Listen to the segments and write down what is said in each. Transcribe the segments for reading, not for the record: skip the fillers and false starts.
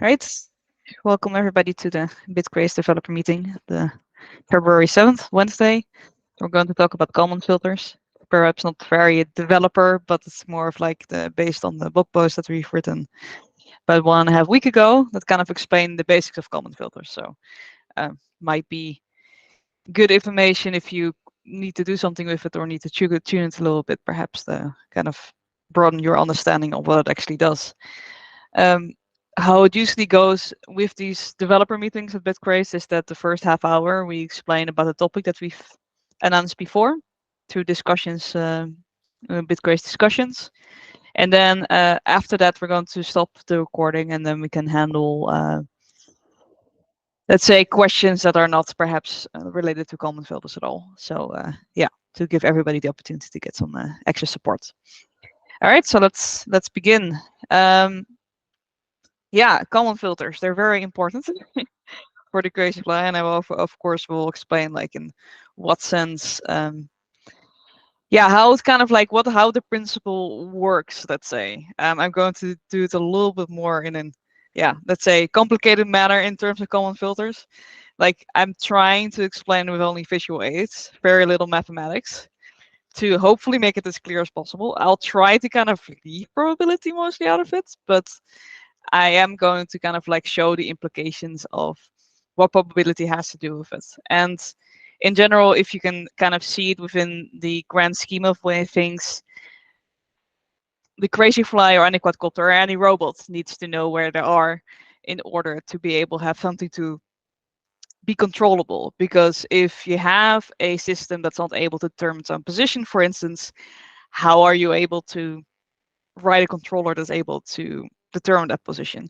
Right. Welcome everybody to the Bitcraze developer meeting, the February 7th, Wednesday. We're going to talk about Kalman filters. Perhaps not very developer, but it's more of like based on the blog post that we've written about 1.5 weeks ago that kind of explain the basics of Kalman filters. So might be good information if you need to do something with it or need to tune it a little bit, perhaps to kind of broaden your understanding of what it actually does. How it usually goes with these developer meetings at Bitcraze is that the first half hour we explain about the topic that we've announced before through discussions, Bitcraze discussions. And then after that, we're going to stop the recording and then we can handle, let's say, questions that are not perhaps related to Kalman filters at all. So yeah, to give everybody the opportunity to get some extra support. All right, so let's begin. Yeah, Kalman filters, they're very important for the Crazyflie, and I will, of course, will explain like in what sense, yeah, how it's kind of like how the principle works, let's say. I'm going to do it a little bit more in an, yeah, let's say complicated manner in terms of Kalman filters. Like I'm trying to explain with only visual aids, very little mathematics, to hopefully make it as clear as possible. I'll try to kind of leave probability mostly out of it, but I am going to kind of like show the implications of what probability has to do with it. And in general, if you can kind of see it within the grand scheme of things, the Crazyflie or any quadcopter or any robot needs to know where they are in order to be able to have something to be controllable. Because if you have a system that's not able to determine its own position, for instance, how are you able to write a controller that's able to determine that position?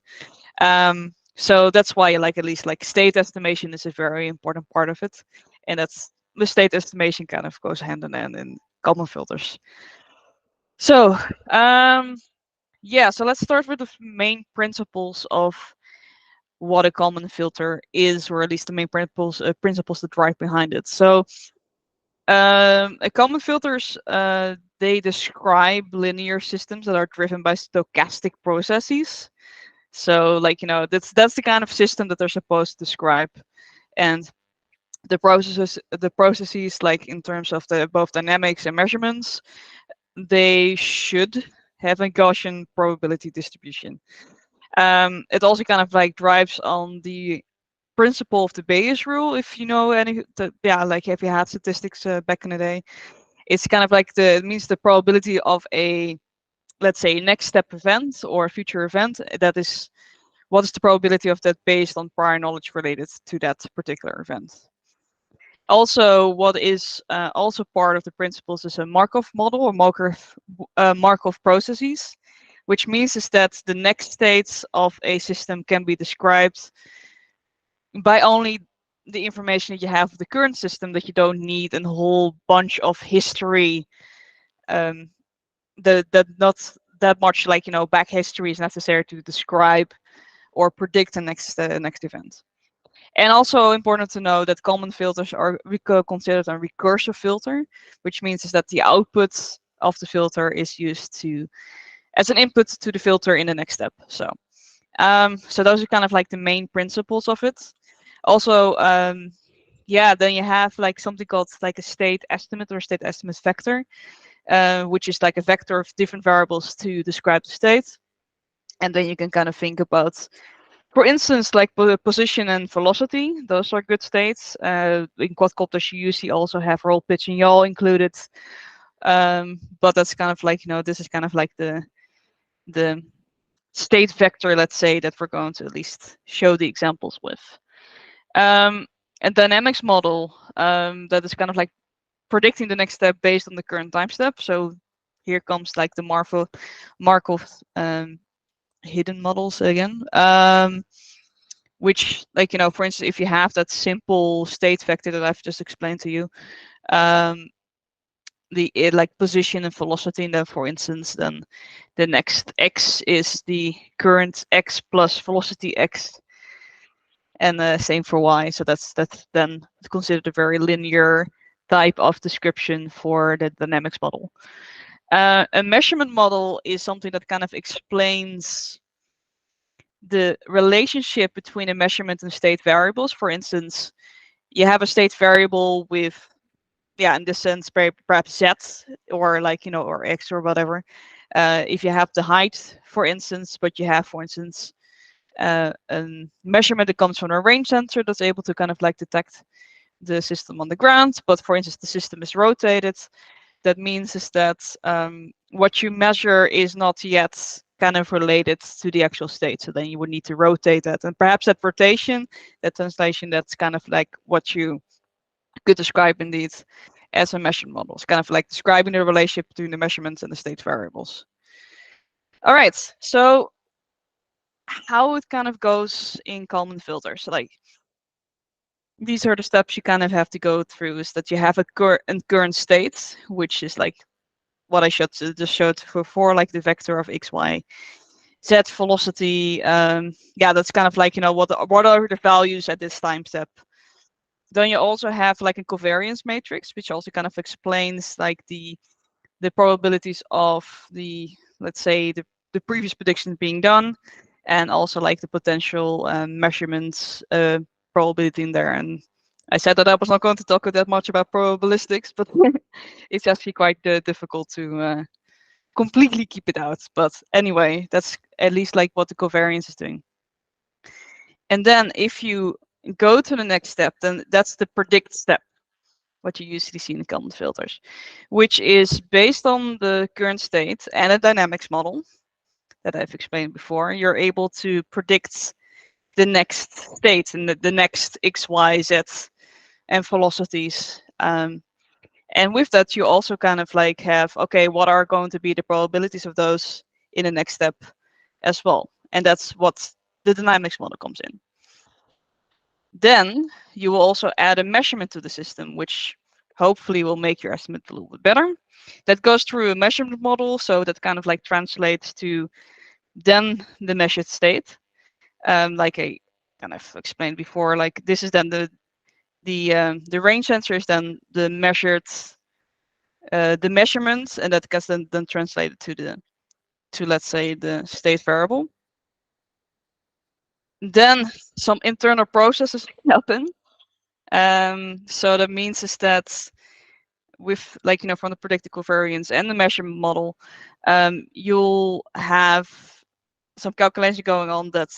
So that's why like at least like state estimation is a very important part of it. And that's the state estimation kind of goes hand in hand in Kalman filters. So yeah, so let's start with the main principles of what a Kalman filter is, or at least the main principles that drive behind it. So a Kalman filters, they describe linear systems that are driven by stochastic processes. So like, you know, that's the kind of system that they're supposed to describe. And the processes like in terms of the both dynamics and measurements, they should have a Gaussian probability distribution. It also kind of like drives on the principle of the Bayes rule, if you know any, yeah, like if you had statistics back in the day. It's kind of like it means the probability of a, let's say, next step event or future event. That is, what is the probability of that based on prior knowledge related to that particular event. Also, what is also part of the principles is a Markov model or Markov processes, which means is that the next states of a system can be described by only the information that you have of the current system, that you don't need a whole bunch of history, that not that much like, you know, back history is necessary to describe or predict the next event. And also important to know that Kalman filters are considered a recursive filter, which means is that the output of the filter is used as an input to the filter in the next step. So those are kind of like the main principles of it. Also, yeah, then you have like something called like a state estimate or state estimate vector, which is like a vector of different variables to describe the state. And then you can kind of think about, for instance, like position and velocity. Those are good states. In quadcopters, you usually also have roll, pitch, and yaw included. But that's kind of like, you know, this is kind of like the state vector, let's say, that we're going to at least show the examples with. A dynamics model, that is kind of like predicting the next step based on the current time step. So here comes like the Markov hidden models again, which, like, you know, for instance, if you have that simple state vector that I've just explained to you, like position and velocity, and then for instance, then the next x is the current x plus velocity x, and same for y. So that's then considered a very linear type of description for the dynamics model. A measurement model is something that kind of explains the relationship between a measurement and state variables. For instance, you have a state variable with, yeah, in this sense, perhaps z, or like, or x or whatever. If you have the height, for instance, but you have, for instance, a measurement that comes from a range sensor that's able to kind of like detect the system on the ground, but for instance, the system is rotated. That means is that what you measure is not yet kind of related to the actual state. So then you would need to rotate that. And perhaps that rotation, that translation, that's kind of like what you could describe indeed as a measurement model. It's kind of like describing the relationship between the measurements and the state variables. All right, so how it kind of goes in Kalman filters. Like, these are the steps you kind of have to go through, is that you have a current state, which is like what I just showed before, like the vector of x, y, z velocity. Yeah, that's kind of like, what are the values at this time step. Then you also have like a covariance matrix, which also kind of explains like the probabilities of the, let's say, the previous predictions being done, and also like the potential measurements probability in there. And I said that I was not going to talk that much about probabilistics, but it's actually quite difficult to completely keep it out. But anyway, that's at least like what the covariance is doing. And then if you go to the next step, then that's the predict step, what you usually see in the Kalman filters, which is based on the current state and a dynamics model that I've explained before. You're able to predict the next state and the next x, y, z and velocities. And with that, you also kind of like have, okay, what are going to be the probabilities of those in the next step as well? And that's what the dynamics model comes in. Then you will also add a measurement to the system, which hopefully will make your estimate a little bit better. That goes through a measurement model, so that kind of like translates to then the measured state. Like I kind of explained before, like this is then the range sensor is then the measured the measurements, and that gets then translated to let's say the state variable. Then some internal processes happen. So that means is that with like, from the predicted covariance and the measurement model, you'll have some calculation going on that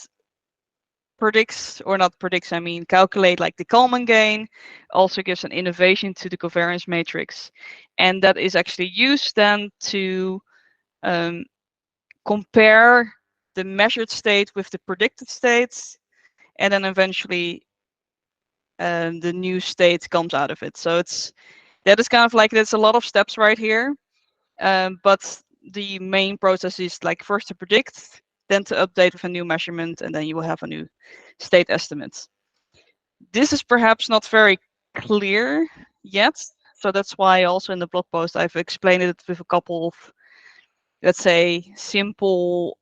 predicts, or not predicts, I mean calculate like the Kalman gain, also gives an innovation to the covariance matrix. And that is actually used then to compare the measured state with the predicted states, and then eventually the new state comes out of it. So that is kind of like, there's a lot of steps right here, but the main process is like first to predict, then to update with a new measurement, and then you will have a new state estimate. This is perhaps not very clear yet, so that's why also in the blog post I've explained it with a couple of, let's say, simple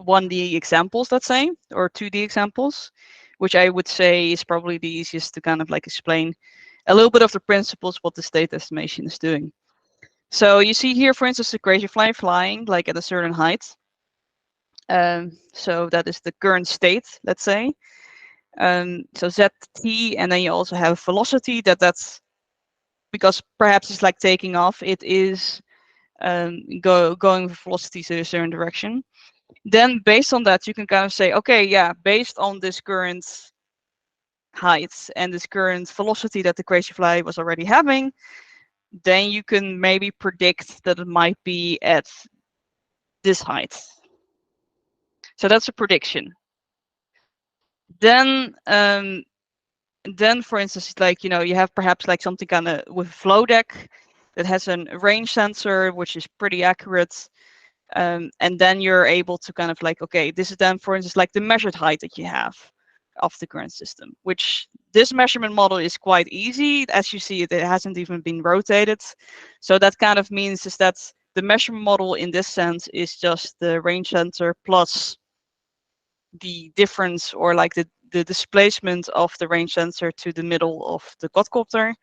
1D examples, let's say, or 2D examples, which I would say is probably the easiest to kind of like explain a little bit of the principles what the state estimation is doing. So you see here, for instance, the Crazyflie flying like at a certain height. So that is the current state, let's say. So zt, and then you also have velocity, that's because perhaps it's like taking off, it is going with velocity to a certain direction. Then based on that, you can kind of say, okay, yeah, based on this current height and this current velocity that the Crazyflie was already having, then you can maybe predict that it might be at this height. So that's a prediction. Then for instance, like, you have perhaps like something kind of with flow deck that has a range sensor, which is pretty accurate. And then you're able to kind of like, okay, this is then, for instance, like the measured height that you have of the current system, which this measurement model is quite easy. As you see, it hasn't even been rotated. So that kind of means is that the measurement model in this sense is just the range sensor plus the difference, or like the displacement of the range sensor to the middle of the quadcopter.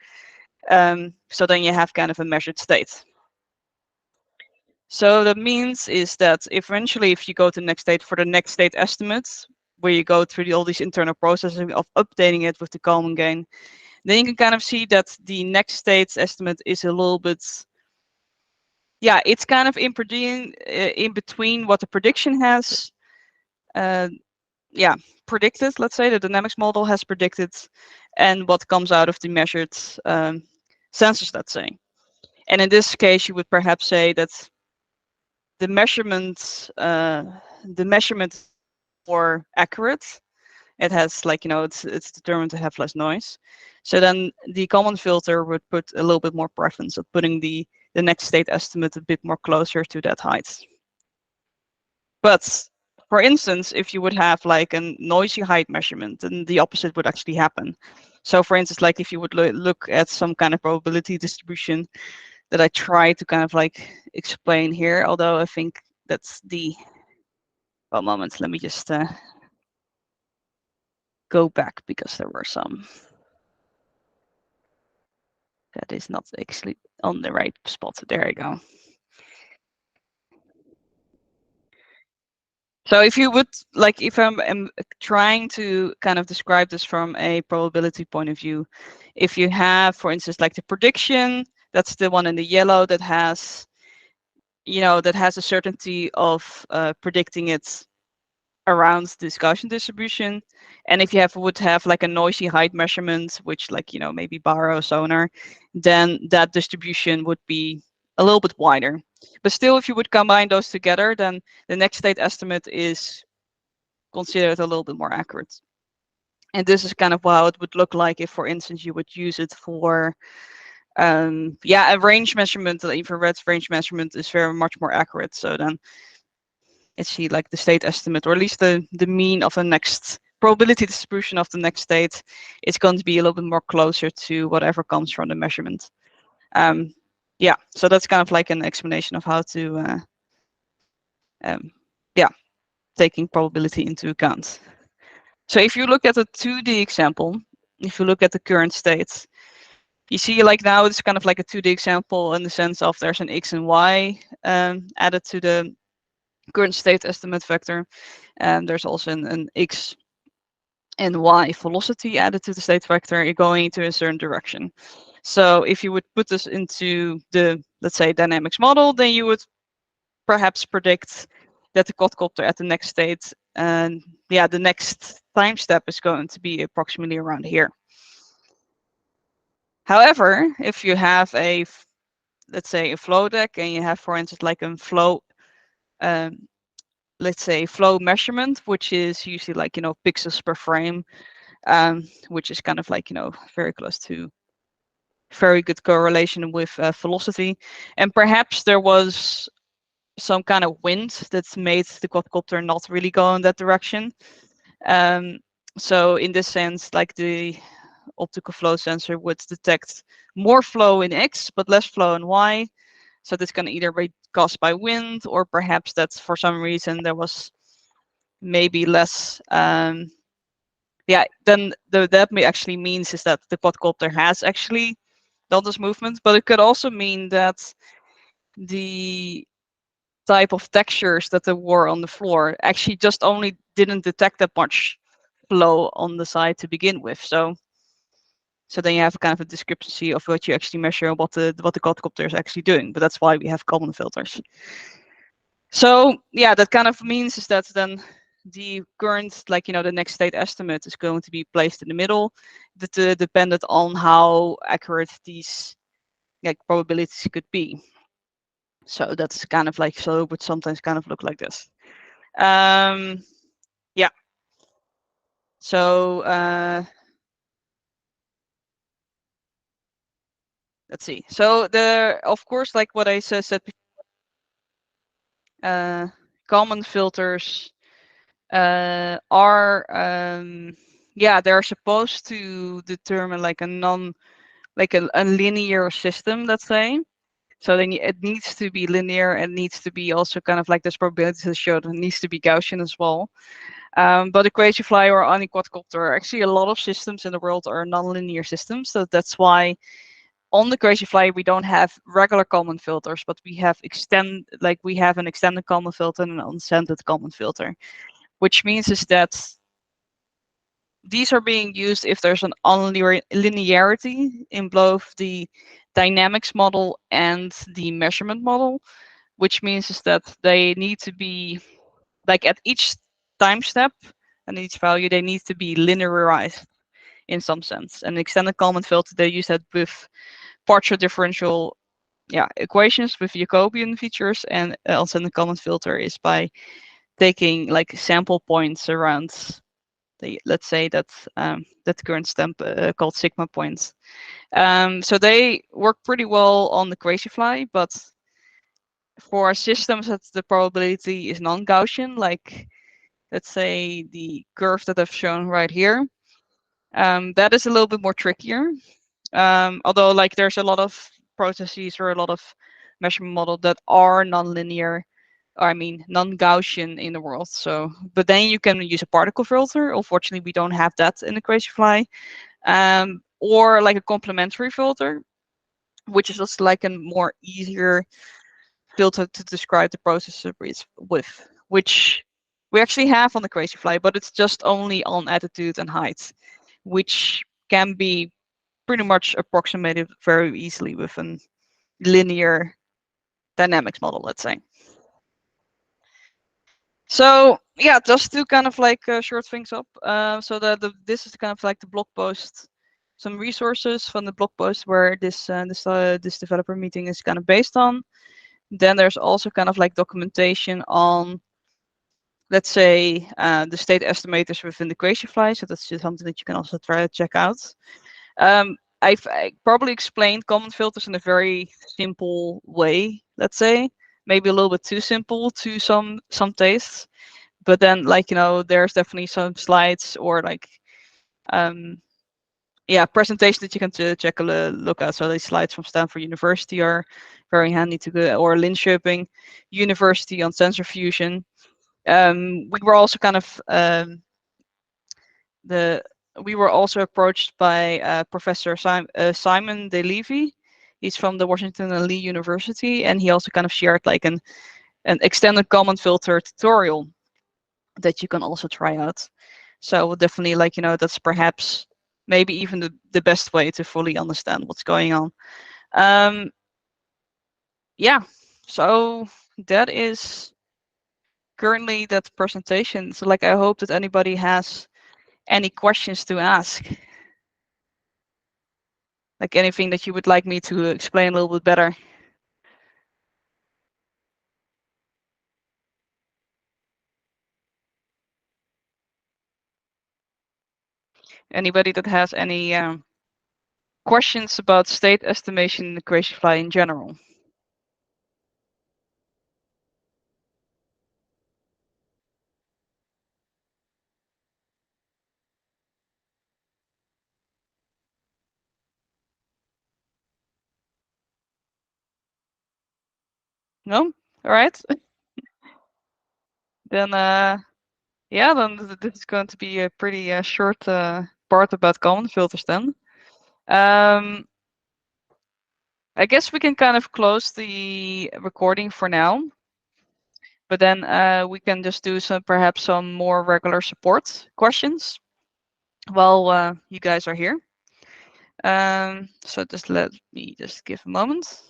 So then you have kind of a measured state. So that means is that eventually, if you go to the next state for the next state estimates, where you go through all these internal processes of updating it with the Kalman gain, then you can kind of see that the next state's estimate is a little bit, yeah, it's kind of in between what the prediction has, yeah, predicted, let's say, the dynamics model has predicted, and what comes out of the measured sensors, let's say. And in this case, you would perhaps say that the measurement is more accurate. It has like, it's determined to have less noise. So then the Kalman filter would put a little bit more preference of putting the next state estimate a bit more closer to that height. But for instance, if you would have like a noisy height measurement, then the opposite would actually happen. So for instance, like if you would look at some kind of probability distribution that I try to kind of like explain here, although I think that's the, well, moment, let me just go back because there were some, that is not actually on the right spot. There you go. So if you would, like, if I'm trying to kind of describe this from a probability point of view, if you have, for instance, like the prediction, that's the one in the yellow that has, that has a certainty of predicting it around the Gaussian distribution. And if you would have like a noisy height measurement, which like, maybe baro sonar, then that distribution would be a little bit wider. But still, if you would combine those together, then the next state estimate is considered a little bit more accurate. And this is kind of how it would look like if, for instance, you would use it for, a range measurement. The infrared range measurement is very much more accurate. So then it's like the state estimate, or at least the mean of the next probability distribution of the next state, is going to be a little bit more closer to whatever comes from the measurement. Yeah, so that's kind of like an explanation of how to, taking probability into account. So if you look at a 2D example, if you look at the current state, you see like now it's kind of like a 2D example in the sense of there's an X and Y added to the current state estimate vector. And there's also an X and Y velocity added to the state vector. You're going into a certain direction. So if you would put this into the, let's say, dynamics model, then you would perhaps predict that the quadcopter at the next state, and the next time step is going to be approximately around here. However, if you have a, let's say, a flow deck, and you have, for instance, like a flow, let's say, flow measurement, which is usually like, pixels per frame, which is kind of like, very close to very good correlation with velocity. And perhaps there was some kind of wind that's made the quadcopter not really go in that direction. So in this sense, like the optical flow sensor would detect more flow in X, but less flow in Y. So this can either be caused by wind, or perhaps that's for some reason there was maybe less. Then that actually means is that the quadcopter has actually done this movement, but it could also mean that the type of textures that there were on the floor actually just only didn't detect that much flow on the side to begin with. So then you have kind of a discrepancy of what you actually measure and what the quadcopter is actually doing. But that's why we have Kalman filters. So yeah, that kind of means is that then the current, like, the next state estimate is going to be placed in the middle, dependent on how accurate these like probabilities could be. So that's kind of like, so it would sometimes kind of look like this. Yeah. So let's see. So of course, like what I said before, Kalman filters are they're supposed to determine like a linear system, let's say. So then it needs to be linear, and needs to be also kind of like this probability to show that it needs to be Gaussian as well. But a Crazyflie or any quadcopter, actually a lot of systems in the world are nonlinear systems. So that's why on the Crazyflie, we don't have regular Kalman filters, but we have an extended Kalman filter and an unscented Kalman filter, which means is that these are being used if there's an unlinearity in both the dynamics model and the measurement model, which means is that they need to be like at each time step and each value, they need to be linearized in some sense. And extended Kalman filter, they use that with partial differential equations with Jacobian features, and unscented Kalman filter is by taking like sample points around let's say that current stamp called sigma points. So they work pretty well on the Crazyflie, but for systems that the probability is non-Gaussian, like let's say the curve that I've shown right here, that is a little bit more trickier. Although like there's a lot of processes or a lot of measurement model that are non-linear, I mean non-Gaussian in the world. So, but then you can use a particle filter. Unfortunately, we don't have that in the Crazyflie, or like a complementary filter, which is just like a more easier filter to describe the process with, which we actually have on the Crazyflie, but it's just only on attitude and height, which can be pretty much approximated very easily with a linear dynamics model, let's say. So yeah, just to kind of like short things up, so that this is kind of like the blog post, some resources from the blog post where this developer meeting is kind of based on. Then there's also kind of like documentation on, let's say, the state estimators within the Crazyflie. So that's just something that you can also try to check out. I probably explained Kalman filters in a very simple way, let's say, maybe a little bit too simple to some tastes. But then, like, you know, there's definitely some slides or like, presentation that you can check a look at. So these slides from Stanford University are very handy to go, or Linköping University on sensor fusion. We were also kind of we were also approached by Professor Simon DeLevy. He's from the Washington and Lee University, and he also kind of shared like an extended Kalman filter tutorial that you can also try out. So definitely, like, you know, that's perhaps maybe even the best way to fully understand what's going on. Yeah, so that is currently that presentation. So like, I hope that anybody has any questions to ask. Like anything that you would like me to explain a little bit better. Anybody that has any questions about state estimation in the Crazyflie in general? No? All right. Then yeah, then this is going to be a pretty short part about Kalman filters then. I guess we can kind of close the recording for now, but then we can just do perhaps some more regular support questions while you guys are here. So just let me just give a moment.